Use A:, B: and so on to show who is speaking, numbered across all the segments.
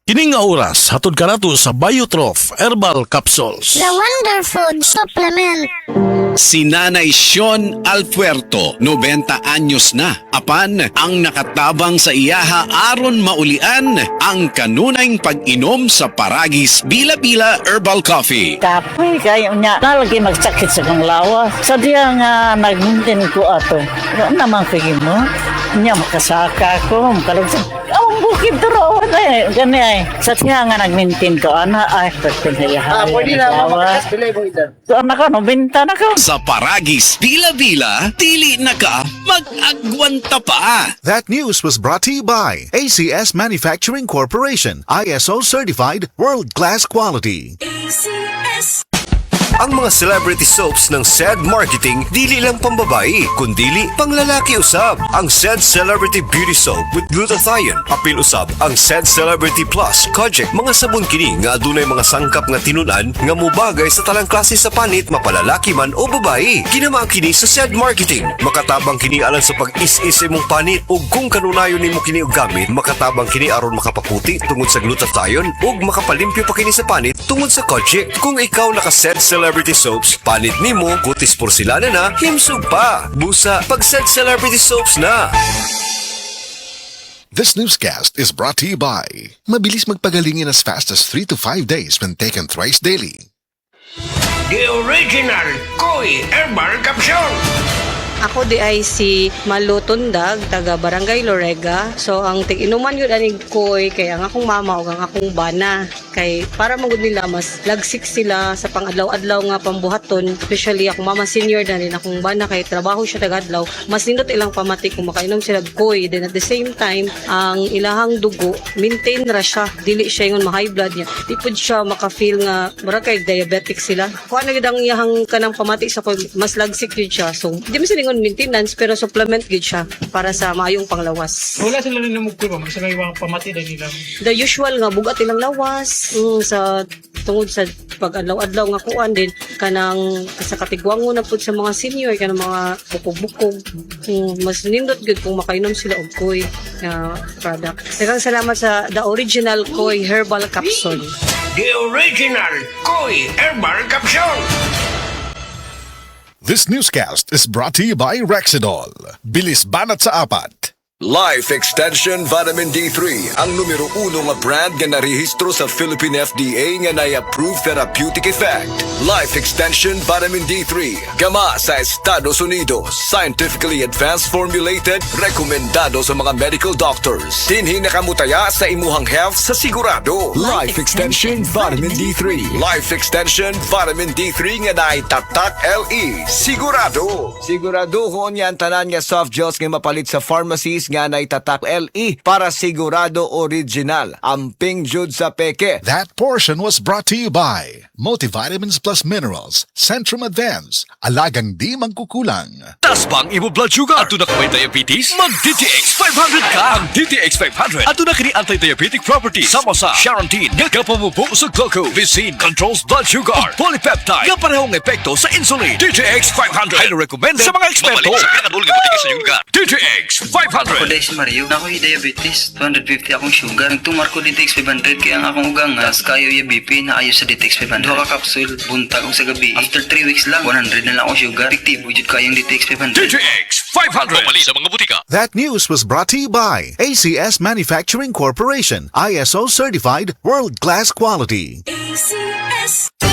A: Kining nga oras, hatod ka nato sa Biotrof Herbal Capsules.
B: The Wonder Food Supplement.
C: Si Nanay Sean Alpuerto, 90 anyos na. Apan, ang nakatabang sa iyaha aron maulian ang kanunayng pag-inom sa Paragis Bila-Bila Herbal Coffee.
D: Kapoy kayo niya. Nalagi magsakit sa kong lawas. Sadya nga nag-maintain ko ato. Ano naman kayo mo? Niya makasaka ko. Makalagsan. Ang bukid turo. Gani ay. Sadya nga nag-maintain ko. Ana ay pagpinhayahan.
E: Pwede na mamakas. Pilay mo ilan.
D: So anak ko, binta na ko.
C: Sa Paragis Bila-Bila, dili na ka mag-agwanta pa.
F: That news was brought to you by ACS Manufacturing Corporation, ISO certified world-class quality.
G: Ang mga celebrity soaps ng SED Marketing dili lang pambabae, kundili panglalaki usab. Ang SED Celebrity Beauty Soap with glutathione, apil usab ang SED Celebrity Plus Kojic, mga sabon kini nga adunay mga sangkap nga tinunan nga mubagay sa talang klase sa panit, mapalalaki man o babae. Kinama kini sa SED Marketing. Makatabang kini alang sa pag-is-is imong panit ug kung kanunayon nimo kini og gamit, makatabang kini aron makapaputi tungod sa glutathione ug makapalimpyo pa kini sa panit tungod sa Kojic. Kung ikaw naka-SED Celebrity Soaps, panit nimo, kutis porselana na, himsog pa. Busa, pag-SED Celebrity Soaps na.
H: This newscast is brought to you by mabilis magpagaling in as fast as 3 to 5 days when taken thrice daily.
I: The original Koi Herbal Capsule.
J: Ako di ay si Malu Tundag, taga Barangay Lorega. So ang tig-inuman yun aning koy kay ang akong mama o ang akong bana. Kay para magud nila mas lagsik sila sa pang-adlaw-adlaw nga pambuhaton. Especially akong mama senior na rin akong bana kay trabaho siya taga-adlaw. Mas nindot ilang pamati kung makainom sila koy. Then at the same time, ang ilahang dugo, maintain ra siya. Dili siya yung ma-high blood niya. Di pud siya maka-feel nga mura kay diabetic sila. Kung ano gid ang iyahang kanang pamati sa koy, mas lagsik yun siya. So di mo silingon maintenance pero supplement gid siya para sa maayong panglawas.
E: Wala sila rin namugkul ba? Magsama yung mga pamati na nila.
J: The usual nga bugat ilang lawas sa tungod sa pag-adlaw-adlaw nga kuan din kanang sa katigwango na pud sa mga senior kanang mga bukog-bukog. Mas nindot gud kung makainom sila og koy na product. Daghang salamat sa the original Koi Herbal Capsule.
I: The original Koi Herbal Capsule.
H: This newscast is brought to you by Rexidol. Bilis banat sa apat.
G: Life Extension Vitamin D3, ang numero 1 nga brand nga narehistro sa Philippine FDA nga na-approve therapeutic effect. Life Extension Vitamin D3, gama sa Estados Unidos, scientifically advanced formulated, rekomendado sa mga medical doctors. Dinhi nakamutaya sa imuhang health sa sigurado. Life Extension Vitamin D3. Life Extension Vitamin D3 nga naitatak LE. Sigurado. Sigurado ko niyan tanan nga soft gels nga mapalit sa pharmacies nga naitatak LE para sigurado original. Amping jud sa peke.
H: That portion was brought to you by Multivitamins Plus Minerals, Centrum Advance, alagang di mangkukulang.
G: Tas bang imo blood sugar? Ato na kamay diabetes? Mag DTX 500 ka! Ang DTX 500 ato na kini anti-diabetic properties sama sa Charantin nga kapamubo sa glucose, Vicin controls blood sugar, ug polypeptide nga parehong epekto sa insulin. DTX 500 highly recommended sa mga eksperto. Sa pinakadulong nga butika sa iyong lugar. DTX 500.
K: Ako dahil si Mario, ako'y diabetes, 250 akong sugar. Nagtumar ko DTX 500 kaya ang akong ugang as kayo yung BP na ayos sa DTX 500. Duha ka kapsul, buntag ko sa gabi. After 3 weeks lang, 100 na lang akong sugar. Fiktibo jud kayong DTX 500.
G: DTX 500. Pamali sa mga butika.
F: That news was brought to you by ACS Manufacturing Corporation, ISO certified world-class quality.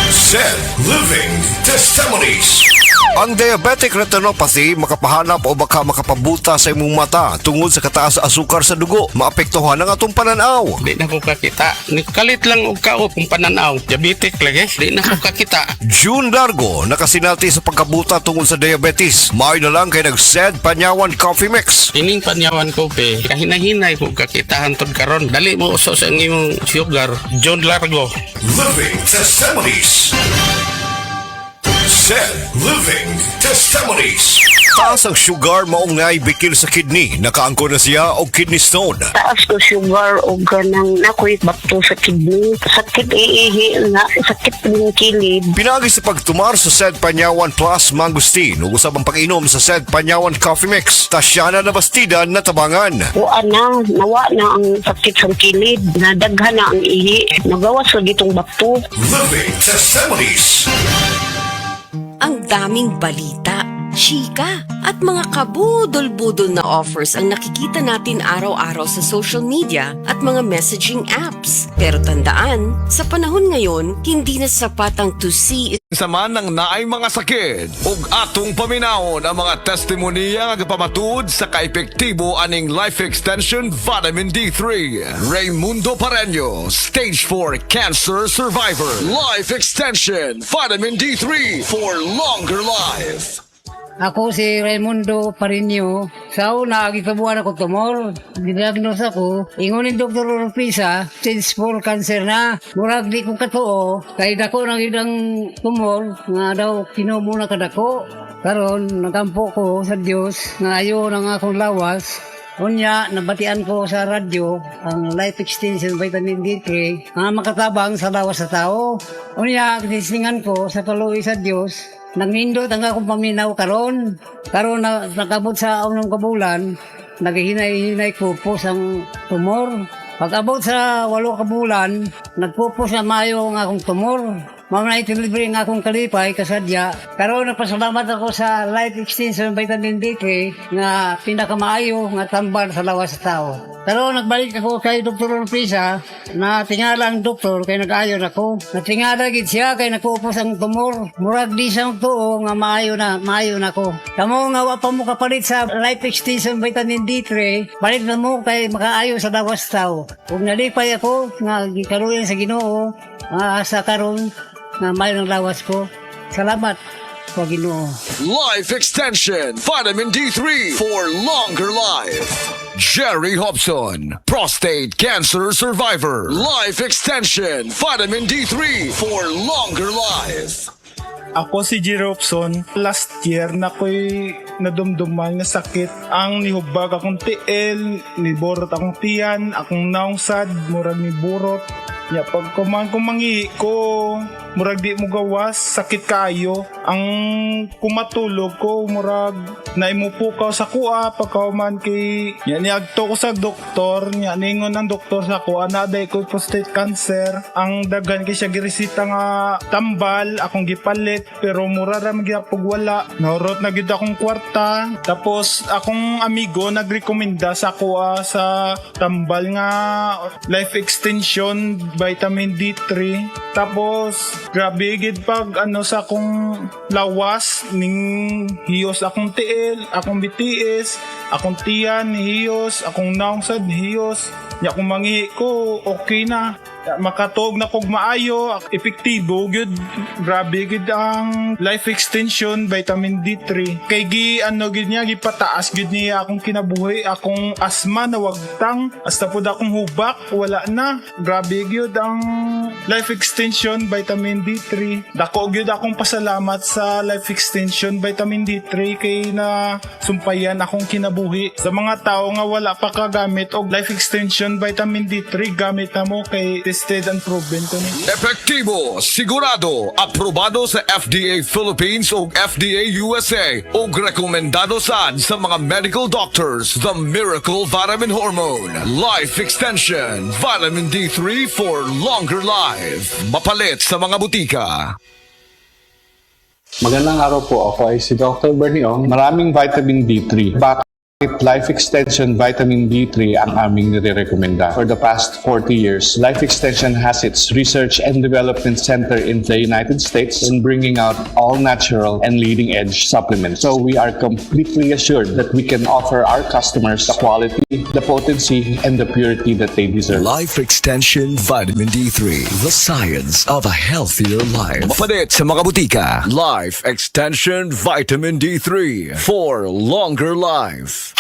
I: Said Living Testimonies.
G: Ang diabetic retinopathy makapahanap o baka makapabuta sa imong mata tungod sa kataas sa asukar sa dugo. Maapektuhan ang atong pananaw.
E: Di na ko kakita. Nikalit lang og kao kung pananaw. Diabetic lagi. Di na ko kakita.
G: June Largo nakasinalti sa pagkabuta tungod sa diabetes. Maayo na lang kay nag-SED Panyawan Coffee Mix.
E: Ining panyawan ko pe. Kahinahinay ko kakita hantod karon. Dali mo uso sa imong sugar. John Largo.
I: Living Testimonies. Said Living Testimonies.
G: Taas ang sugar maong naibikil sa kidney, nakaangko na siya og kidney stone.
L: Taas ko sugar o ganang nakoy bakto sa kidney. Sakit iihi nga, sakit ng kilid.
G: Pinagi sa pagtumar sa Sed Panyawan Plus Mangustin ug usab ang pag-inom sa Sed Panyawan Coffee Mix. Tasyana na bastida na tabangan.
L: Buwan na, nawa na ang sakit sa kilid. Nadaghan na ang ihi. Nagawas sa gitong bakto.
I: Living Testimonies.
M: Ang daming balita, chika, at mga kabudol-budol na offers ang nakikita natin araw-araw sa social media at mga messaging apps. Pero tandaan, sa panahon ngayon, hindi na sapat ang to see
N: Sama ng naay mga sakit ug atong paminawon ang mga testimonya nga pamatud sa kaepektibo aning life extension vitamin D3. Raymundo Pareño, stage 4 cancer survivor. Life extension vitamin D3 for longer life.
O: Ako si Raimundo Pareño. Sa una, gitabuan ako tumor. Didiagnose ako. Ingunin Dr. Urpisa, stage 4 cancer na. Murag di kong katuo. Kaya dako ng idang tumor, nga daw kinumo na kadako. Karon, nagampo ko sa Diyos, nga ayo ng akong lawas. Unya, nabatian ko sa radyo ang life extension vitamin D3 nga makatabang sa lawas sa tao. Unya, tisingan ko sa kaluwi sa Diyos. Nangindot ang akong paminaw karon na nakabot sa unang kabulan, naghihinay-hinay kupos ang tumor. Pag-abot sa 8 kabulan, nagpupos na mayo ang akong tumor. Mamay itilibre ang akong kalipay kasadya. Karon nagpasalamat ako sa life extension vitamin D3 nga pinakamaayo nga tambal sa lawas sa tao. Pero nagbalik ako kay Dr. Urpisa na tingala ang doktor kay nag-ayon ako. Natingala gid siya kay nagpupos ang tumor. Murag di sa tuo nga maayo na ako. Kamo nga wa pa mo kapalit sa life extension vitamin D3, palit na mo kay makaayo sa lawas sa tao. Kung nalipay ako nga gikaluyan sa Ginoo, asa karon na may ng lawas ko. Salamat po Ginoo.
N: Life extension vitamin D3 for longer life. Jerry Hobson, prostate cancer survivor. Life extension vitamin D3 for longer life.
P: Ako si Jerry Hobson. Last year na ko'y nadumduman nga sakit. Ang nihubag akong tiil, niborot akong tiyan, akong naungsad, murag ni burot. Ya, pag kumangi ko, murag di mo gawas, sakit kayo. Ang kumatulog ko, murag naimupukaw sa kuha, pagkauman kay, niagto ko sa doktor, ningon ang doktor sa kuha, naday ko prostate cancer. Ang daghan kay siya giresita nga tambal, akong gipalit, pero mura ra magyapog wala. Naurot na gid akong kwarta. Tapos akong amigo nagrekomenda sa kuha sa tambal nga life extension vitamin D3. Tapos grabe gid pag sa akong lawas ning hiyos akong tiil, akong BTS, akong tiyan hiyos, akong naungsad hiyos. Nya kung mangi ko okay na. Makatog na kog maayo, epektibo gyud. Grabe gid ang life extension vitamin D3. Kay gid niya gipataas gid niya akong kinabuhi, akong asma na wagtang, hasta pud akong hubak wala na. Grabe gyud ang life extension vitamin D3. Dako gyud akong pasalamat sa life extension vitamin D3 kay na sumpayan akong kinabuhi. Sa mga tao nga wala pa kagamit og life extension vitamin D3, gamit na mo kay tested and proven to ni.
N: Epektibo, sigurado, aprobado sa FDA Philippines o FDA USA o rekomendado sa mga medical doctors. The Miracle Vitamin Hormone, Life Extension, Vitamin D3 for longer life. Mapalit sa mga butika.
Q: Magandang araw po. Ako ay si Dr. Bernie Ong. Maraming vitamin D3. Bakit Life Extension Vitamin D3 ang aming nire-recommenda? For the past 40 years, Life Extension has its research and development center in the United States in bringing out all natural and leading-edge supplements. So we are completely assured that we can offer our customers the quality, the potency, and the purity that they deserve.
R: Life Extension Vitamin D3, the science of a healthier life.
N: Mapalit sa mga butika. Life Extension Vitamin D3 for longer life.